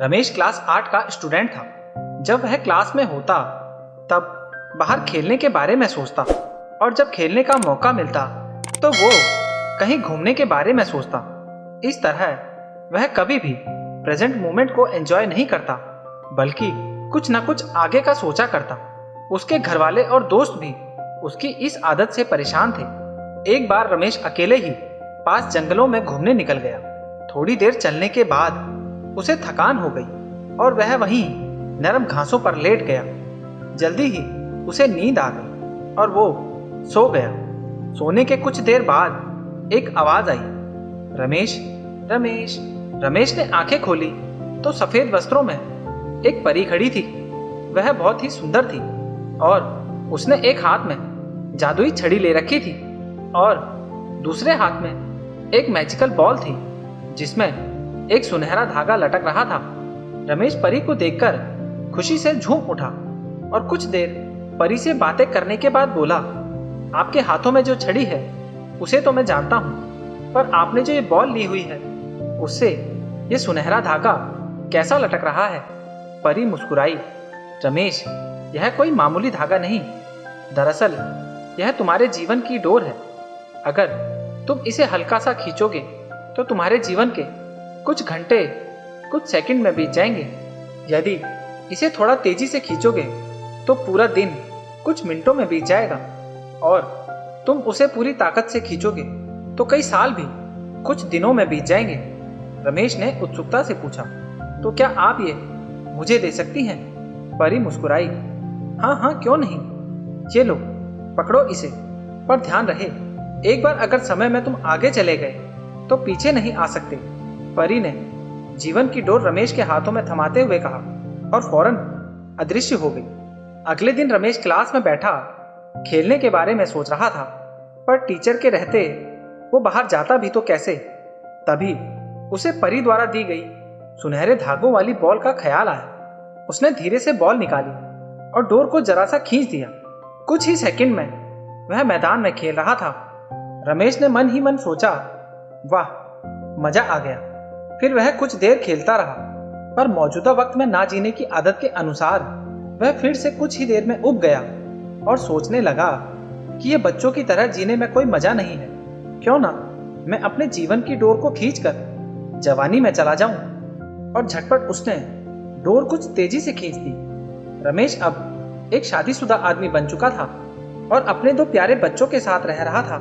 Ramesh class 8 का student था। जब वह क्लास में होता तब बाहर खेलने के बारे में सोचता और जब खेलने का मौका मिलता तो वो कहीं घूमने के बारे में सोचता। इस तरह वह कभी भी प्रेजेंट मोमेंट को एंजॉय नहीं करता बल्कि कुछ ना कुछ आगे का सोचा करता। उसके घर वाले और दोस्त भी उसकी इस आदत से परेशान थे। एक बार रमेश अकेले ही पास जंगलों में घूमने निकल गया। थोड़ी देर चलने के बाद उसे थकान हो गई और वह वहीं नरम घासों पर लेट गया। जल्दी ही उसे नींद आ गई और वो सो गया। सोने के कुछ देर बाद एक आवाज आई, रमेश रमेश। रमेश ने आंखें खोली तो सफेद वस्त्रों में एक परी खड़ी थी। वह बहुत ही सुंदर थी और उसने एक हाथ में जादुई छड़ी ले रखी थी और दूसरे हाथ में एक मैजिकल बॉल थी जिसमें एक सुनहरा धागा लटक रहा था। रमेश परी को देखकर खुशी से झूम उठा और कुछ देर परी से बातें करने के बाद बोला, आपके हाथों में जो छड़ी है उसे तो मैं जानता हूँ, पर आपने जो ये बॉल ली हुई है उससे ये सुनहरा धागा कैसा लटक रहा है? परी मुस्कुराई, रमेश यह कोई मामूली धागा नहीं, दरअसल यह तुम्हारे जीवन की डोर है। अगर तुम इसे हल्का सा खींचोगे तो तुम्हारे जीवन के कुछ घंटे कुछ सेकंड में बीत जाएंगे। यदि इसे थोड़ा तेजी से खींचोगे तो पूरा दिन कुछ मिनटों में बीत जाएगा और तुम उसे पूरी ताकत से खींचोगे तो कई साल भी कुछ दिनों में बीत जाएंगे। रमेश ने उत्सुकता से पूछा, तो क्या आप ये मुझे दे सकती हैं? परी मुस्कुराई, हाँ हाँ क्यों नहीं, ये लो पकड़ो इसे, पर ध्यान रहे एक बार अगर समय में तुम आगे चले गए तो पीछे नहीं आ सकते। परी ने जीवन की डोर रमेश के हाथों में थमाते हुए कहा और फौरन अदृश्य हो गई। अगले दिन रमेश क्लास में बैठा खेलने के बारे में सोच रहा था, पर टीचर के रहते वो बाहर जाता भी तो कैसे। तभी उसे परी द्वारा दी गई सुनहरे धागों वाली बॉल का ख्याल आया। उसने धीरे से बॉल निकाली और डोर को जरा सा खींच दिया। कुछ ही सेकंड में वह मैदान में खेल रहा था। रमेश ने मन ही मन सोचा, वाह मजा आ गया। फिर वह कुछ देर खेलता रहा, पर मौजूदा वक्त में ना जीने की आदत के अनुसार वह फिर से कुछ ही देर में उब गया और सोचने लगा कि यह बच्चों की तरह जीने में कोई मजा नहीं है। क्यों ना मैं अपने जीवन की डोर को खींचकर जवानी में चला जाऊं। और झटपट उसने डोर कुछ तेजी से खींच दी। रमेश अब एक शादीशुदा आदमी बन चुका था और अपने दो प्यारे बच्चों के साथ रह रहा था।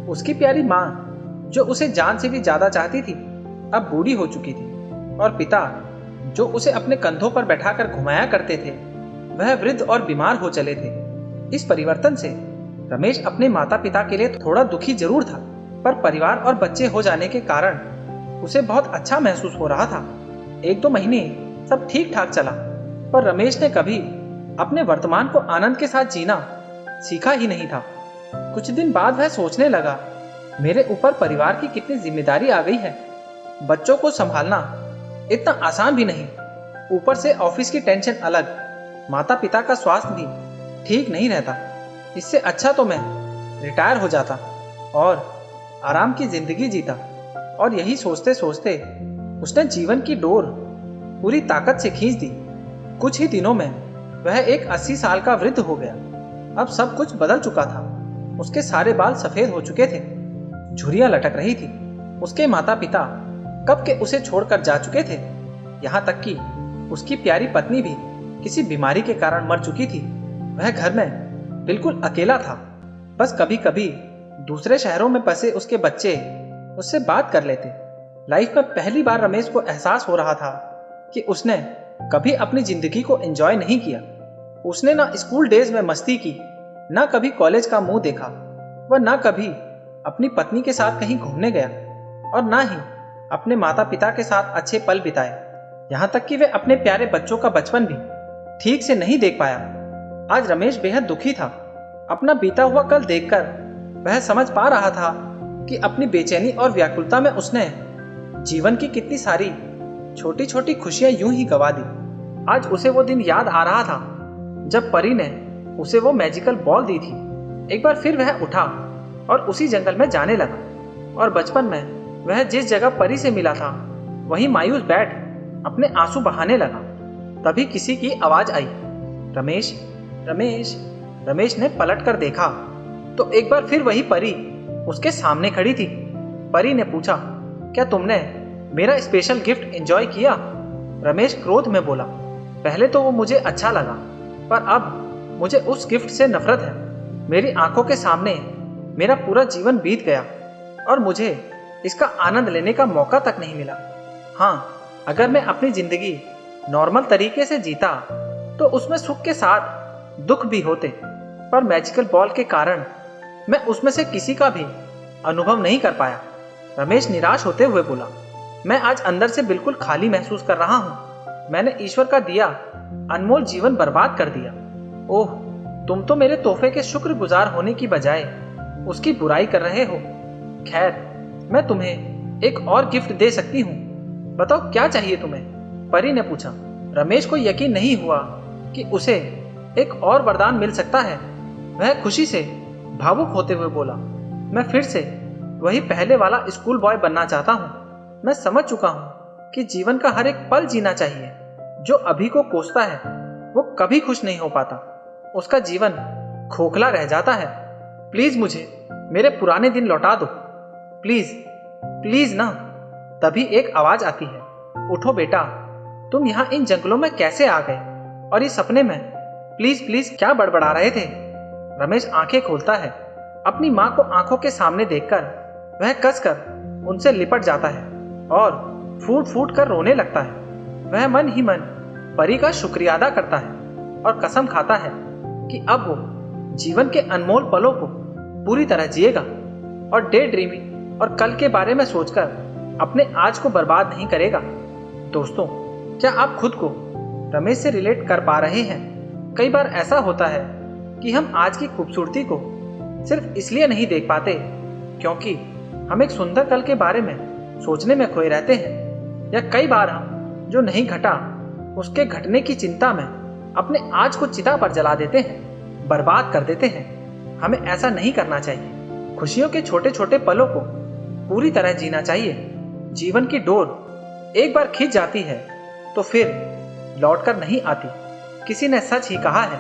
उसकी प्यारी माँ, जो उसे जान से भी ज्यादा चाहती थी, अब बूढ़ी हो चुकी थी और पिता, जो उसे अपने कंधों पर बैठाकर घुमाया करते थे, वह वृद्ध और बीमार हो चले थे। इस परिवर्तन से रमेश अपने माता पिता के लिए थोड़ा दुखी जरूर था, पर परिवार और बच्चे हो जाने के कारण उसे बहुत अच्छा महसूस हो रहा था। 1-2 महीने सब ठीक ठाक चला, पर रमेश ने कभी अपने वर्तमान को आनंद के साथ जीना सीखा ही नहीं था। कुछ दिन बाद वह सोचने लगा, मेरे ऊपर परिवार की कितनी जिम्मेदारी आ गई है। बच्चों को संभालना इतना आसान भी नहीं, ऊपर से ऑफिस की टेंशन अलग, माता पिता का स्वास्थ्य भी ठीक नहीं रहता। इससे अच्छा तो मैं रिटायर हो जाता और आराम की जिंदगी जीता। और यही सोचते सोचते उसने जीवन की डोर पूरी ताकत से खींच दी। कुछ ही दिनों में वह एक 80 साल का वृद्ध हो गया। अब सब कुछ बदल चुका था। उसके सारे बाल सफेद हो चुके थे, झुर्रियां लटक रही थी। उसके माता पिता कब के उसे छोड़कर जा चुके थे। यहाँ तक कि उसकी प्यारी पत्नी भी किसी बीमारी के कारण मर चुकी थी। वह घर में बिल्कुल अकेला था। बस कभी कभी दूसरे शहरों में बसे उसके बच्चे उससे बात कर लेते। लाइफ में पहली बार रमेश को एहसास हो रहा था कि उसने कभी अपनी जिंदगी को एंजॉय नहीं किया। उसने ना स्कूल डेज में मस्ती की, ना कभी कॉलेज का मुंह देखा, वह ना कभी अपनी पत्नी के साथ कहीं घूमने गया और ना ही अपने माता पिता के साथ अच्छे पल बिताए। यहाँ तक कि वे अपने प्यारे बच्चों का बचपन भी ठीक से नहीं देख पाया। आज रमेश बेहद दुखी था। अपना बीता हुआ कल देखकर वह समझ पा रहा था कि अपनी बेचैनी और व्याकुलता में उसने जीवन की कितनी सारी छोटी छोटी खुशियां यूं ही गवा दी। आज उसे वो दिन याद आ रहा था जब परी ने उसे वो मैजिकल बॉल दी थी। एक बार फिर वह उठा और उसी जंगल में जाने लगा और बचपन में वह जिस जगह परी से मिला था वहीं मायूस बैठ अपने आंसू बहाने लगा। तभी किसी की आवाज आई, रमेश, रमेश। रमेश ने पलट कर देखा तो एक बार फिर वही परी उसके सामने खड़ी थी। परी ने पूछा, क्या तुमने मेरा स्पेशल गिफ्ट एंजॉय किया? रमेश क्रोध में बोला, पहले तो वो मुझे अच्छा लगा, पर अब मुझे उस गिफ्ट से नफरत है। मेरी आंखों के सामने मेरा पूरा जीवन बीत गया और मुझे इसका आनंद लेने का मौका तक नहीं मिला। हाँ, अगर मैं अपनी जिंदगी नॉर्मल तरीके से जीता तो उसमें सुख के साथ दुख भी होते, पर मैजिकल बॉल के कारण मैं उसमें से किसी का भी अनुभव नहीं कर पाया। रमेश निराश होते हुए बोला, मैं आज अंदर से बिल्कुल खाली महसूस कर रहा हूँ। मैंने ईश्वर का दिया अनमोल जीवन बर्बाद कर दिया। ओह, तुम तो मेरे तोहफे के शुक्रगुजार होने की बजाय उसकी बुराई कर रहे हो। खैर, मैं तुम्हें एक और गिफ्ट दे सकती हूँ। बताओ क्या चाहिए तुम्हें? परी ने पूछा। रमेश को यकीन नहीं हुआ कि उसे एक और वरदान मिल सकता है। वह खुशी से भावुक होते हुए बोला, मैं फिर से वही पहले वाला स्कूल बॉय बनना चाहता हूँ। मैं समझ चुका हूँ कि जीवन का हर एक पल जीना चाहिए। जो अभी को कोसता है वो कभी खुश नहीं हो पाता, उसका जीवन खोखला रह जाता है। प्लीज मुझे मेरे पुराने दिन लौटा दो, प्लीज, प्लीज ना। तभी एक आवाज आती है, उठो बेटा, तुम यहाँ इन जंगलों में कैसे आ गए? और इस सपने में प्लीज प्लीज क्या बड़बड़ा रहे थे? रमेश आंखें खोलता है। अपनी माँ को आंखों के सामने देखकर वह कसकर उनसे लिपट जाता है और फूट फूट कर रोने लगता है। वह मन ही मन परी का शुक्रिया अदा करता है और कसम खाता है कि अब वो जीवन के अनमोल पलों को पूरी तरह जिएगा और डे ड्रीमिंग और कल के बारे में सोचकर अपने आज को बर्बाद नहीं करेगा। दोस्तों, क्या आप खुद को रमेश से रिलेट कर पा रहे हैं? कई बार ऐसा होता है कि हम आज की खूबसूरती को सिर्फ इसलिए नहीं देख पाते क्योंकि हम एक सुंदर कल के बारे में सोचने में खोए रहते हैं, या कई बार हम जो नहीं घटा उसके घटने की चिंता में अपने आज को चिता पर जला देते हैं, बर्बाद कर देते हैं। हमें ऐसा नहीं करना चाहिए। खुशियों के छोटे छोटे पलों को पूरी तरह जीना चाहिए। जीवन की डोर एक बार खींच जाती है तो फिर लौटकर नहीं आती। किसी ने सच ही कहा है,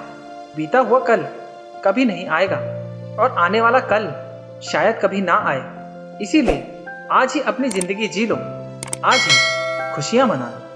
बीता हुआ कल कभी नहीं आएगा और आने वाला कल शायद कभी ना आए। इसीलिए आज ही अपनी जिंदगी जी लो, आज ही खुशियां मना लो।